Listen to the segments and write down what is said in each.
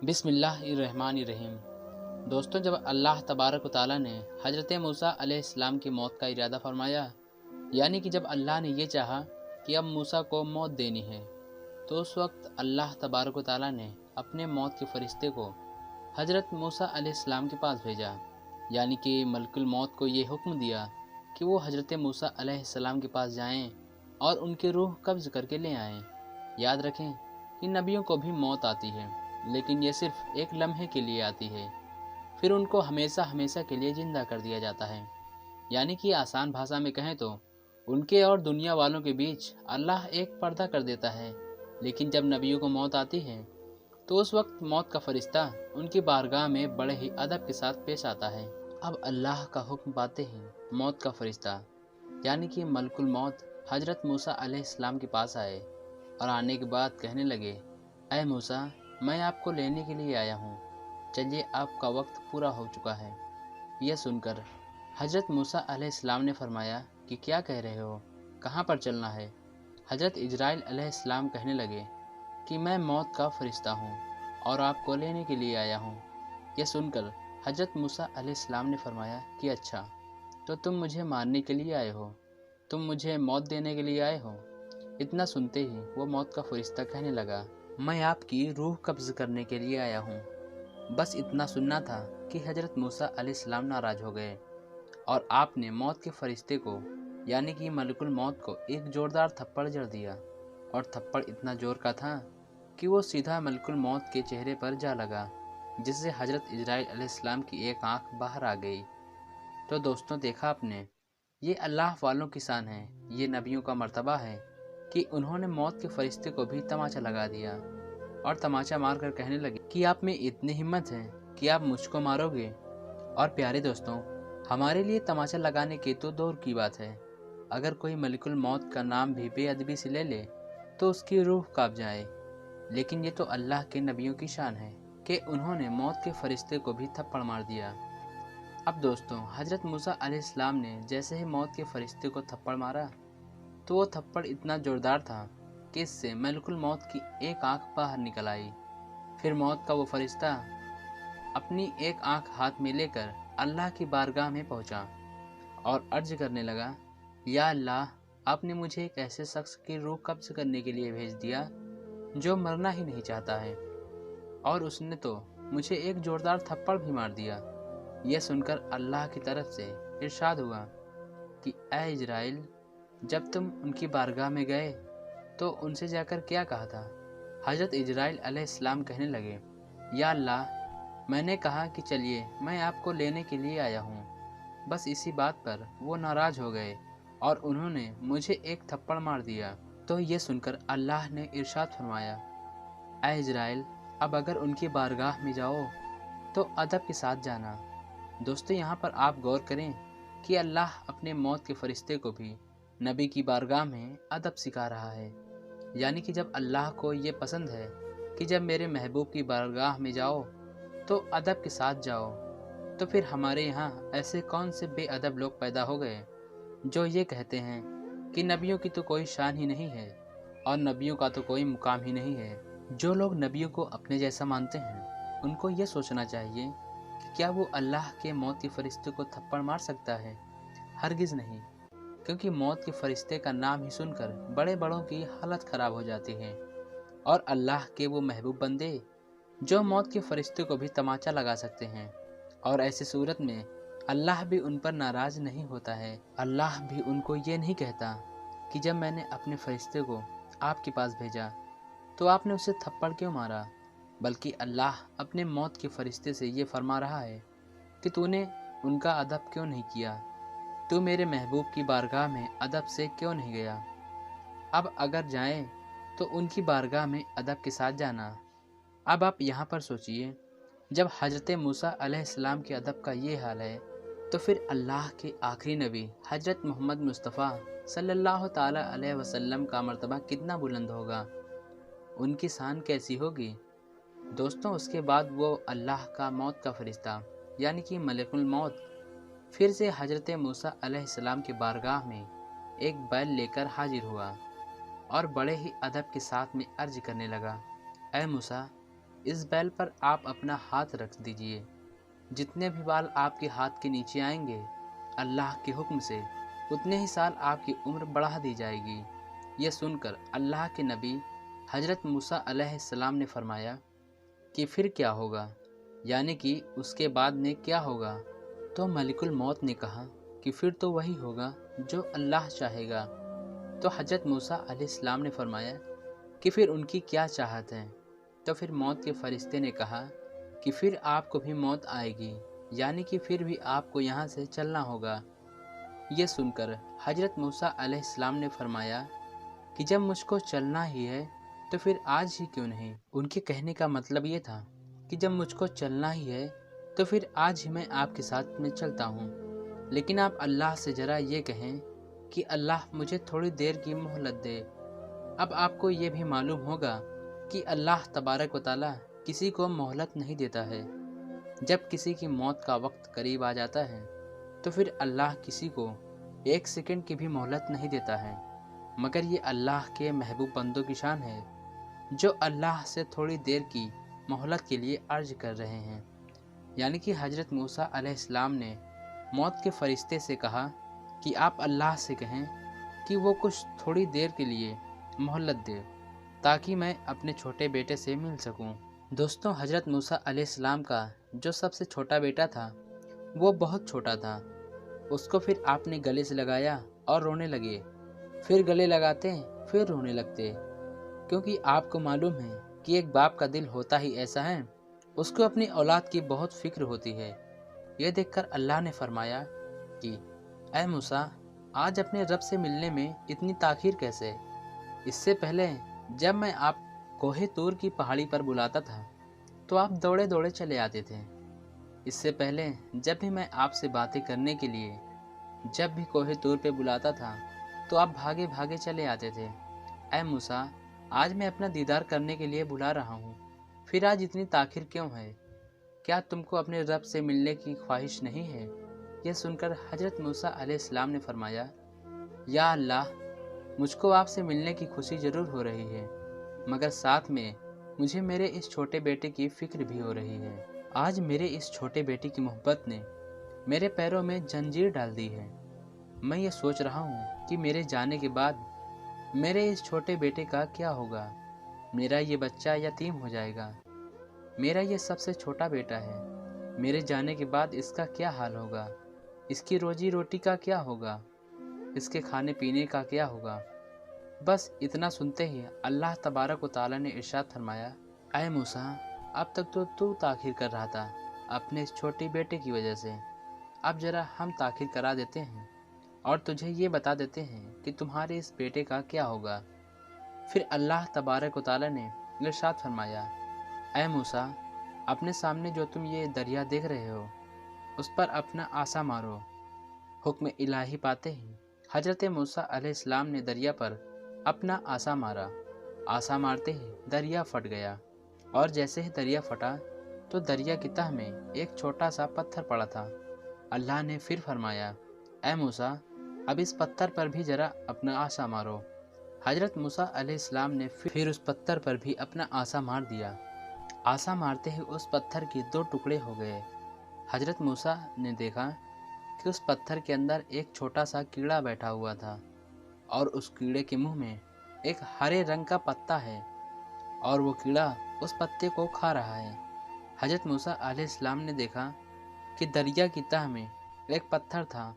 बिस्मिल्लाहिर्रहमानिर्रहीम। दोस्तों, जब अल्लाह तबारक व तआला ने हज़रत मूसा अलैहिस्सलाम की मौत का इरादा फरमाया, यानी कि जब अल्लाह ने ये चाहा कि अब मूसा को मौत देनी है, तो उस वक्त अल्लाह तबारक व तआला ने अपने मौत के फरिश्ते को हज़रत मूसा अलैहिस्सलाम के पास भेजा, यानी कि मलकुल मौत को ये हुक्म दिया कि वो हज़रत मूसा अलैहिस्सलाम के पास जाएं और उनकी रूह कब्ज़ करके ले आएं। याद रखें कि नबियों को भी मौत आती है, लेकिन ये सिर्फ एक लम्हे के लिए आती है, फिर उनको हमेशा हमेशा के लिए ज़िंदा कर दिया जाता है। यानी कि आसान भाषा में कहें तो उनके और दुनिया वालों के बीच अल्लाह एक पर्दा कर देता है। लेकिन जब नबियों को मौत आती है तो उस वक्त मौत का फरिश्ता उनकी बारगाह में बड़े ही अदब के साथ पेश आता है। अब अल्लाह का हुक्म पाते ही मौत का फरिश्ता यानी कि मलकुल मौत हज़रत मूसा अलैहिस्सलाम के पास आए और आने के बाद कहने लगे, ऐ मूसा, मैं आपको लेने के लिए आया हूँ, चलिए आपका वक्त पूरा हो चुका है। यह सुनकर हज़रत मूसा अलैहिस्सलाम ने फरमाया कि क्या कह रहे हो, कहाँ पर चलना है। हज़रत इजराइल अलैहिस्सलाम कहने लगे कि मैं मौत का फरिश्ता हूँ और आपको लेने के लिए आया हूँ। यह सुनकर हज़रत मूसा अलैहिस्सलाम ने फरमाया कि अच्छा, तो तुम मुझे मारने के लिए आए हो, तुम मुझे मौत देने के लिए आए हो। इतना सुनते ही वो मौत का फरिश्ता कहने लगा, मैं आपकी रूह कब्ज़ करने के लिए आया हूँ। बस इतना सुनना था कि हज़रत मूसा अलैहिस्सलाम नाराज़ हो गए और आपने मौत के फरिश्ते को यानी कि मलकुल मौत को एक ज़ोरदार थप्पड़ जड़ दिया, और थप्पड़ इतना ज़ोर का था कि वो सीधा मलकुल मौत के चेहरे पर जा लगा, जिससे हज़रत इजराइल अलैहिस्सलाम की एक आँख बाहर आ गई। तो दोस्तों, देखा आपने, ये अल्लाह वालों की शान है, ये नबियों का मर्तबा है कि उन्होंने मौत के फरिश्ते को भी तमाचा लगा दिया और तमाचा मार कर कहने लगे कि आप में इतनी हिम्मत है कि आप मुझको मारोगे। और प्यारे दोस्तों, हमारे लिए तमाचा लगाने की तो दूर की बात है, अगर कोई मलिकुल मौत का नाम भी बेअदबी से ले ले तो उसकी रूह कांप जाए। लेकिन ये तो अल्लाह के नबियों की शान है कि उन्होंने मौत के फरिश्ते को भी थप्पड़ मार दिया। अब दोस्तों, हज़रत मूसा अलैहिस्सलाम ने जैसे ही मौत के फरिश्ते को थप्पड़ मारा तो वो थप्पड़ इतना ज़ोरदार था कि इससे मलकुल मौत की एक आंख बाहर निकल आई। फिर मौत का वो फरिश्ता अपनी एक आंख हाथ में लेकर अल्लाह की बारगाह में पहुंचा और अर्ज करने लगा, या अल्लाह, आपने मुझे एक ऐसे शख्स की रूह कब्ज़ करने के लिए भेज दिया जो मरना ही नहीं चाहता है, और उसने तो मुझे एक ज़ोरदार थप्पड़ भी मार दिया। यह सुनकर अल्लाह की तरफ से इरशाद हुआ कि ऐ इजराइल, जब तुम उनकी बारगाह में गए तो उनसे जाकर क्या कहा था। हज़रत इजराइल अलैहिस्सलाम कहने लगे, या अल्लाह, मैंने कहा कि चलिए मैं आपको लेने के लिए आया हूँ। बस इसी बात पर वो नाराज़ हो गए और उन्होंने मुझे एक थप्पड़ मार दिया। तो ये सुनकर अल्लाह ने इरशाद फरमाया, ऐ इजराइल, अब अगर उनकी बारगाह में जाओ तो अदब के साथ जाना। दोस्तों, यहाँ पर आप गौर करें कि अल्लाह अपने मौत के फरिश्ते को भी नबी की बारगाह में अदब सिखा रहा है। यानी कि जब अल्लाह को ये पसंद है कि जब मेरे महबूब की बारगाह में जाओ तो अदब के साथ जाओ, तो फिर हमारे यहाँ ऐसे कौन से बेअदब लोग पैदा हो गए जो ये कहते हैं कि नबियों की तो कोई शान ही नहीं है और नबियों का तो कोई मुकाम ही नहीं है। जो लोग नबियों को अपने जैसा मानते हैं, उनको ये सोचना चाहिए कि क्या वो अल्लाह के मौत के फरिश्ते को थप्पड़ मार सकता है। हरगिज़ नहीं, क्योंकि मौत के फरिश्ते का नाम ही सुनकर बड़े बड़ों की हालत ख़राब हो जाती है, और अल्लाह के वो महबूब बंदे जो मौत के फरिश्ते को भी तमाचा लगा सकते हैं, और ऐसी सूरत में अल्लाह भी उन पर नाराज़ नहीं होता है। अल्लाह भी उनको ये नहीं कहता कि जब मैंने अपने फरिश्ते को आपके पास भेजा तो आपने उसे थप्पड़ क्यों मारा, बल्कि अल्लाह अपने मौत के फरिश्ते से ये फरमा रहा है कि तूने उनका अदब क्यों नहीं किया, तू मेरे महबूब की बारगाह में अदब से क्यों नहीं गया। अब अगर जाएं तो उनकी बारगाह में अदब के साथ जाना। अब आप यहाँ पर सोचिए, जब हज़रत मूसा अलैहिस्सलाम के अदब का ये हाल है, तो फिर अल्लाह के आखिरी नबी हज़रत मोहम्मद मुस्तफ़ा सल्लल्लाहु ताला अलैहि वसल्लम का मर्तबा कितना बुलंद होगा, उनकी शान कैसी होगी। दोस्तों, उसके बाद वो अल्लाह का मौत का फरिश्ता यानी कि मलकुल मौत फिर से हज़रत मूसा अलैहिस्सलाम की बारगाह में एक बैल लेकर हाजिर हुआ और बड़े ही अदब के साथ में अर्ज करने लगा, ऐ मूसा, इस बैल पर आप अपना हाथ रख दीजिए। जितने भी बाल आपके हाथ के नीचे आएंगे, अल्लाह के हुक्म से उतने ही साल आपकी उम्र बढ़ा दी जाएगी। यह सुनकर अल्लाह के नबी हज़रत मूसा अलैहिस्सलाम ने फरमाया कि फिर क्या होगा, यानी कि उसके बाद में क्या होगा? तो मलिकुल मौत ने कहा कि फिर तो वही होगा जो अल्लाह चाहेगा। तो हज़रत मूसा अलैहिस्सलाम ने फरमाया कि फिर उनकी क्या चाहत है? तो फिर मौत के फरिश्ते ने कहा कि फिर आपको भी मौत आएगी, यानी कि फिर भी आपको यहाँ से चलना होगा। ये सुनकर हज़रत मूसा अलैहिस्सलाम ने फरमाया कि जब मुझको चलना ही है तो फिर आज ही क्यों नहीं। उनके कहने का मतलब ये था कि जब मुझको चलना ही है तो फिर आज ही मैं आपके साथ में चलता हूँ, लेकिन आप अल्लाह से ज़रा ये कहें कि अल्लाह मुझे थोड़ी देर की मोहलत दे। अब आपको ये भी मालूम होगा कि अल्लाह तबारक व तआला किसी को मोहलत नहीं देता है। जब किसी की मौत का वक्त करीब आ जाता है तो फिर अल्लाह किसी को एक सेकंड की भी मोहलत नहीं देता है, मगर ये अल्लाह के महबूब बंदों की शान है जो अल्लाह से थोड़ी देर की मोहलत के लिए अर्ज कर रहे हैं। यानी कि हज़रत मूसा अलैहिस्सलाम ने मौत के फरिश्ते से कहा कि आप अल्लाह से कहें कि वो कुछ थोड़ी देर के लिए मोहलत दे ताकि मैं अपने छोटे बेटे से मिल सकूं। दोस्तों, हज़रत मूसा अलैहिस्सलाम का जो सबसे छोटा बेटा था वो बहुत छोटा था। उसको फिर आपने गले से लगाया और रोने लगे, फिर गले लगाते फिर रोने लगते, क्योंकि आपको मालूम है कि एक बाप का दिल होता ही ऐसा है, उसको अपनी औलाद की बहुत फिक्र होती है। यह देखकर अल्लाह ने फरमाया कि ऐ मूसा, आज अपने रब से मिलने में इतनी ताख़ीर कैसे? इससे पहले जब मैं आप कोहे तूर की पहाड़ी पर बुलाता था तो आप दौड़े दौड़े चले आते थे। इससे पहले जब भी मैं आपसे बातें करने के लिए जब भी कोहे तूर पे बुलाता था तो आप भागे भागे चले आते थे। ऐ मूसा, आज मैं अपना दीदार करने के लिए बुला रहा हूँ, फिर आज इतनी ताख़ीर क्यों है? क्या तुमको अपने रब से मिलने की ख्वाहिश नहीं है? यह सुनकर हज़रत मूसा अलैहिस्सलाम ने फरमाया, या अल्लाह, मुझको आपसे मिलने की खुशी ज़रूर हो रही है, मगर साथ में मुझे मेरे इस छोटे बेटे की फ़िक्र भी हो रही है। आज मेरे इस छोटे बेटे की मोहब्बत ने मेरे पैरों में जंजीर डाल दी है। मैं ये सोच रहा हूँ कि मेरे जाने के बाद मेरे इस छोटे बेटे का क्या होगा। मेरा ये बच्चा यतीम हो जाएगा। मेरा ये सबसे छोटा बेटा है। मेरे जाने के बाद इसका क्या हाल होगा? इसकी रोजी रोटी का क्या होगा? इसके खाने पीने का क्या होगा? बस इतना सुनते ही अल्लाह तबारक व तआला ने इरशाद फरमाया, ऐ मूसा, अब तक तो तू ताख़ीर कर रहा था अपने इस छोटे बेटे की वजह से। अब ज़रा हम ताख़ीर करा देते हैं और तुझे ये बता देते हैं कि तुम्हारे इस बेटे का क्या होगा। फिर अल्लाह तबारक व तआला ने इरशाद फरमाया, ऐ मूसा, अपने सामने जो तुम ये दरिया देख रहे हो उस पर अपना आसा मारो। हुक्म इलाही पाते ही हज़रत मूसा अलैहिस्सलाम ने दरिया पर अपना आसा मारा। आसा मारते ही दरिया फट गया, और जैसे ही दरिया फटा तो दरिया की तह में एक छोटा सा पत्थर पड़ा था। अल्लाह ने फिर फरमाया, ऐ मूसा, अब इस पत्थर पर भी ज़रा अपना आसा मारो। हज़रत मूसा अलैहिस्सलाम ने फिर उस पत्थर पर भी अपना आसा मार दिया। आसा मारते ही उस पत्थर के दो टुकड़े हो गए। हज़रत मूसा ने देखा कि उस पत्थर के अंदर एक छोटा सा कीड़ा बैठा हुआ था, और उस कीड़े के मुंह में एक हरे रंग का पत्ता है, और वो कीड़ा उस पत्ते को खा रहा है। हज़रत मूसा अलैहिस्सलाम ने देखा कि दरिया की तह में एक पत्थर था,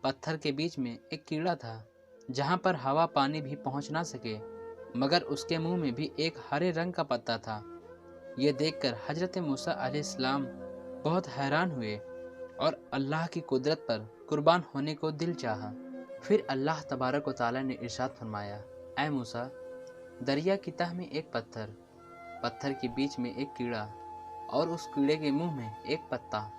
पत्थर के बीच में एक कीड़ा था, जहाँ पर हवा पानी भी पहुँच ना सके, मगर उसके मुंह में भी एक हरे रंग का पत्ता था। ये देखकर हज़रत मूसा अलैहिस्सलाम बहुत हैरान हुए और अल्लाह की कुदरत पर कुर्बान होने को दिल चाहा। फिर अल्लाह तबारक व तआला ने इरशाद फरमाया, ऐ मूसा, दरिया की तह में एक पत्थर, पत्थर के बीच में एक कीड़ा, और उस कीड़े के मुंह में एक पत्ता।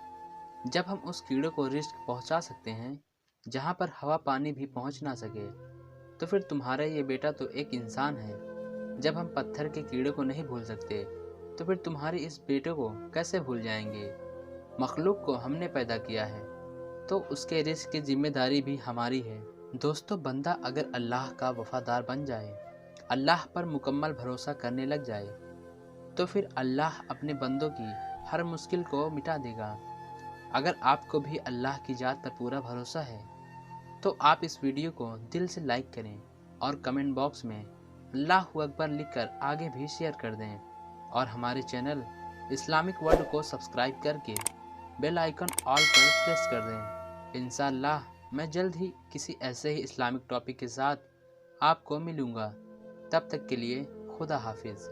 जब हम उस कीड़े को रिस्क पहुंचा सकते हैं जहां पर हवा पानी भी पहुंच ना सके, तो फिर तुम्हारा ये बेटा तो एक इंसान है। जब हम पत्थर के कीड़े को नहीं भूल सकते तो फिर तुम्हारे इस बेटे को कैसे भूल जाएंगे? मखलूक को हमने पैदा किया है तो उसके रिस्क की जिम्मेदारी भी हमारी है। दोस्तों, बंदा अगर अल्लाह का वफादार बन जाए, अल्लाह पर मुकम्मल भरोसा करने लग जाए, تو پھر اللہ اپنے بندوں کی ہر مشکل کو مٹا دے گا۔ اگر آپ کو بھی اللہ کی ذات پر پورا بھروسہ ہے تو آپ اس ویڈیو کو دل سے لائک کریں اور کمنٹ باکس میں اللہ اکبر لکھ کر آگے بھی شیئر کر دیں، اور ہمارے چینل اسلامک ورلڈ کو سبسکرائب کر کے بیل آئیکن آل پر پریس کر دیں۔ انشاءاللہ میں جلد ہی کسی ایسے ہی اسلامک ٹاپک کے ساتھ آپ کو ملوں گا۔ تب تک کے لیے خدا حافظ۔